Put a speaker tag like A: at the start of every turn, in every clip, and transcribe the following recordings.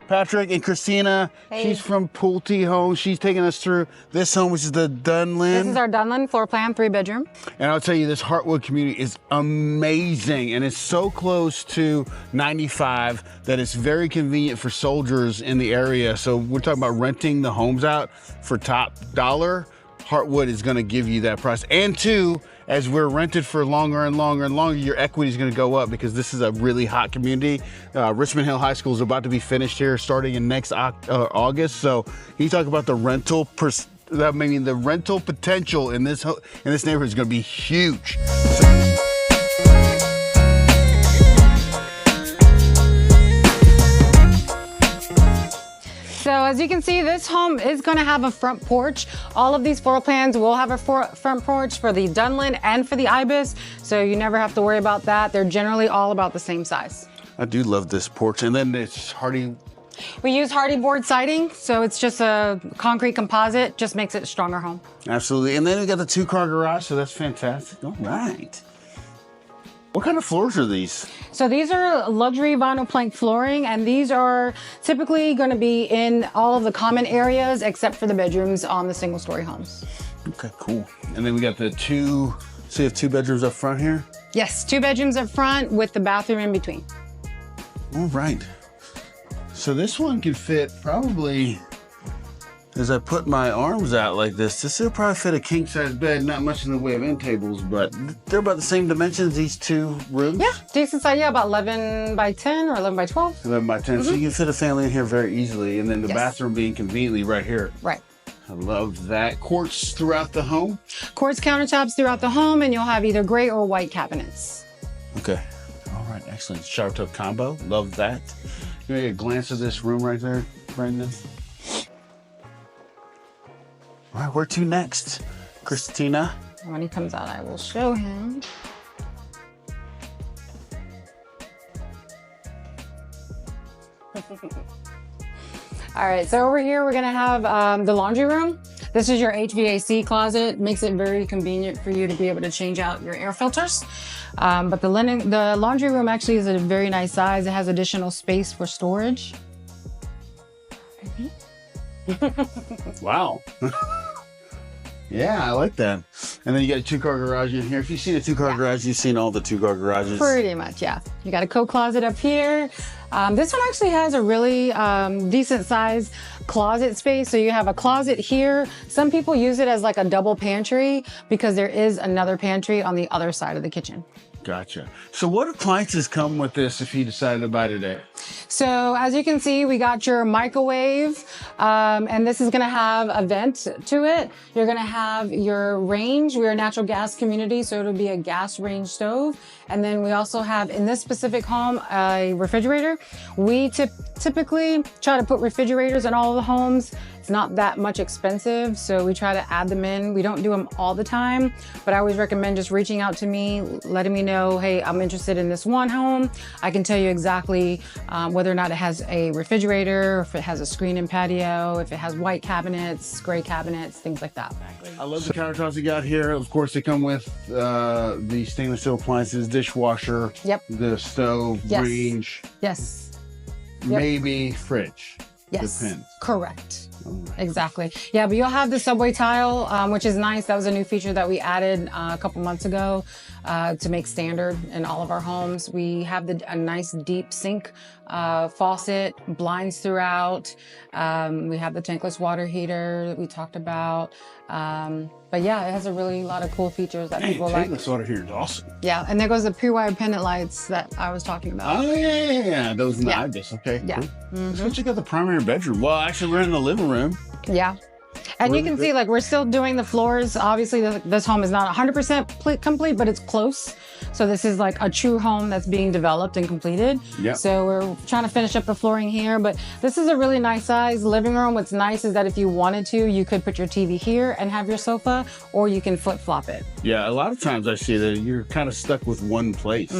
A: Patrick and Christina.
B: Hey.
A: She's from Pulte Homes. She's taking us through this home, which is the Dunlin.
B: This is our Dunlin floor plan, 3-bedroom.
A: And I'll tell you, this Heartwood community is amazing, and it's so close to 95 that it's very convenient for soldiers in the area. So we're talking about renting the homes out for top dollar. Heartwood is going to give you that price. And two, as we're rented for longer and longer and longer, your equity is going to go up because this is a really hot community. Richmond Hill High School is about to be finished here starting in next August. So you talk about the rental the rental potential in this neighborhood is going to be huge.
B: So as you can see, this home is going to have a front porch. All of these floor plans will have a front porch for the Dunlin and for the Ibis, so you never have to worry about that. They're generally all about the same size.
A: I do love this porch, and then it's hardy.
B: We use hardy board siding, so it's just a concrete composite, just makes it a stronger home.
A: Absolutely, and then we got the 2-car garage, so that's fantastic. All right. What kind of floors are these?
B: So these are luxury vinyl plank flooring, and these are typically going to be in all of the common areas except for the bedrooms on the single-story homes.
A: Okay, cool. And then we got the so you have 2 bedrooms up front here?
B: Yes, 2 bedrooms up front with the bathroom in between.
A: All right. So this one can fit probably, as I put my arms out like this will probably fit a king-size bed, not much in the way of end tables, but they're about the same dimensions, these 2 rooms?
B: Yeah, decent size, yeah, about 11 by 10 or 11 by 12.
A: 11 by 10, so you can fit a family in here very easily, and then the bathroom being conveniently right here.
B: Right.
A: I love that. Quartz throughout the home?
B: Quartz countertops throughout the home, and you'll have either gray or white cabinets.
A: Okay. All right, excellent. Shower tub combo, love that. Give me a glance of this room right there, Brandon. All right, where to next? Christina?
B: When he comes out, I will show him. All right, so over here, we're gonna have the laundry room. This is your HVAC closet. Makes it very convenient for you to be able to change out your air filters. But the laundry room actually is a very nice size. It has additional space for storage.
A: Wow. Yeah, I like that. And then you got a 2-car garage in here. If you've seen a 2-car garage, you've seen all the 2-car garages.
B: Pretty much, yeah. You got a coat closet up here. This one actually has a really decent size closet space. So you have a closet here. Some people use it as like a double pantry because there is another pantry on the other side of the kitchen.
A: Gotcha. So what appliances come with this if you decided to buy today?
B: So as you can see, we got your microwave, and this is gonna have a vent to it. You're gonna have your range. We're a natural gas community, so it'll be a gas range stove. And then we also have, in this specific home, a refrigerator. We typically try to put refrigerators in all the homes. It's not that much expensive, so we try to add them in. We don't do them all the time, but I always recommend just reaching out to me, letting me know, hey, I'm interested in this one home. I can tell you exactly whether or not it has a refrigerator, if it has a screen and patio, if it has white cabinets, gray cabinets, things like that.
A: I love the countertops you got here. Of course, they come with the stainless steel appliances, dishwasher, the stove, range, maybe fridge. Depends.
B: Correct. Exactly. Yeah, but you'll have the subway tile, which is nice. That was a new feature that we added a couple months ago to make standard in all of our homes. We have a nice deep sink faucet, blinds throughout. We have the tankless water heater that we talked about. But yeah, it has a really lot of cool features that people like.
A: Tankless water heater is awesome.
B: Yeah, and there goes the pre-wired pendant lights that I was talking about.
A: Oh, yeah. Those in the Ibis. Okay,
B: yeah.
A: Cool. Let's check out the primary bedroom. Well, actually, we're in the living room.
B: Yeah. And you can see, like, we're still doing the floors. Obviously, this home is not 100% complete, but it's close. So this is like a true home that's being developed and completed. Yeah. So we're trying to finish up the flooring here, but this is a really nice size living room. What's nice is that if you wanted to, you could put your TV here and have your sofa, or you can flip-flop it.
A: Yeah, a lot of times I see that you're kind of stuck with one place.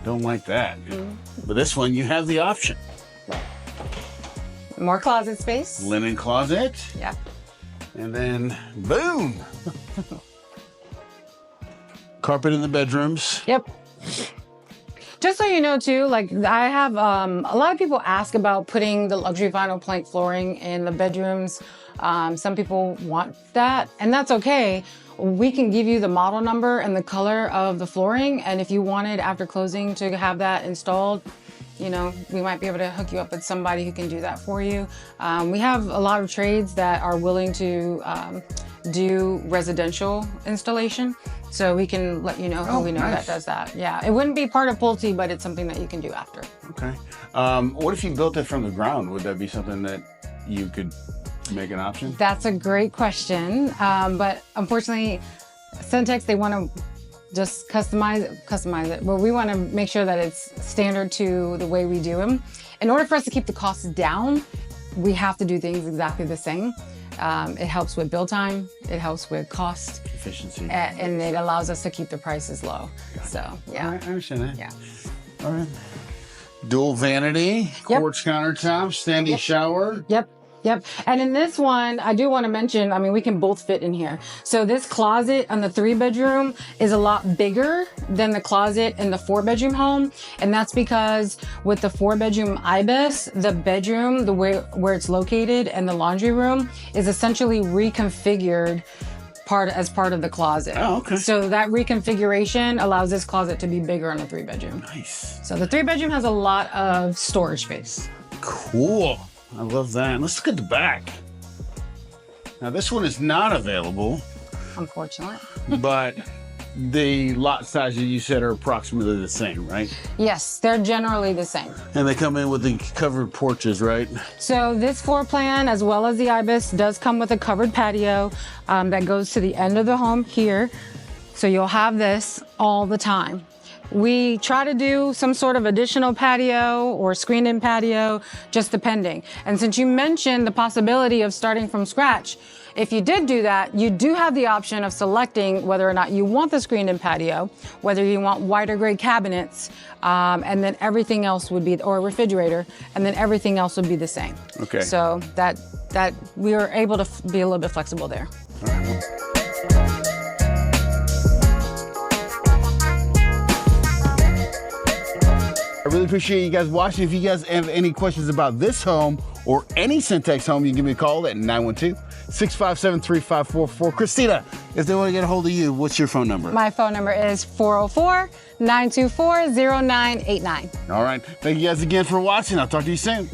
A: Don't like that. But this one, you have the option.
B: More closet space.
A: Linen closet.
B: Yeah.
A: And then, boom. Carpet in the bedrooms.
B: Yep. Just so you know too, like I have a lot of people ask about putting the luxury vinyl plank flooring in the bedrooms. Some people want that, and that's okay. We can give you the model number and the color of the flooring, and if you wanted after closing to have that installed, you know, we might be able to hook you up with somebody who can do that for you. We have a lot of trades that are willing to do residential installation, so we can let you know who we know that does that. Yeah, it wouldn't be part of Pulte, but it's something that you can do after.
A: Okay. What if you built it from the ground? Would that be something that you could make an option?
B: That's a great question, but unfortunately, Centex, they want to just customize it. Well, we want to make sure that it's standard to the way we do them. In order for us to keep the costs down, we have to do things exactly the same. It helps with build time, it helps with cost,
A: efficiency,
B: and it allows us to keep the prices low. So, yeah.
A: All right, I understand that.
B: Yeah.
A: All right. Dual vanity, quartz countertop, standing shower.
B: Yep. And in this one, I do want to mention, I mean, we can both fit in here. So this closet on the 3-bedroom is a lot bigger than the closet in the 4-bedroom home. And that's because with the 4-bedroom IBIS, the bedroom, the way where it's located, and the laundry room is essentially reconfigured as part of the closet.
A: Oh, okay.
B: So that reconfiguration allows this closet to be bigger on the 3-bedroom.
A: Nice.
B: So the 3-bedroom has a lot of storage space.
A: Cool. I love that. Let's look at the back. Now this one is not available.
B: Unfortunately.
A: But the lot sizes you said are approximately the same, right?
B: Yes, they're generally the same.
A: And they come in with the covered porches, right?
B: So this floor plan, as well as the IBIS, does come with a covered patio that goes to the end of the home here. So you'll have this all the time. We try to do some sort of additional patio or screened-in patio, just depending. And since you mentioned the possibility of starting from scratch, if you did do that, you do have the option of selecting whether or not you want the screened-in patio, whether you want wider grade cabinets, and then everything else would be, or a refrigerator, and then everything else would be the same.
A: Okay.
B: So that we are able to be a little bit flexible there.
A: All right. I really appreciate you guys watching. If you guys have any questions about this home or any Centex home, you can give me a call at 912-657-3544. Christina, if they want to get a hold of you, what's your phone number?
B: My phone number is 404-924-0989.
A: All right. Thank you guys again for watching. I'll talk to you soon.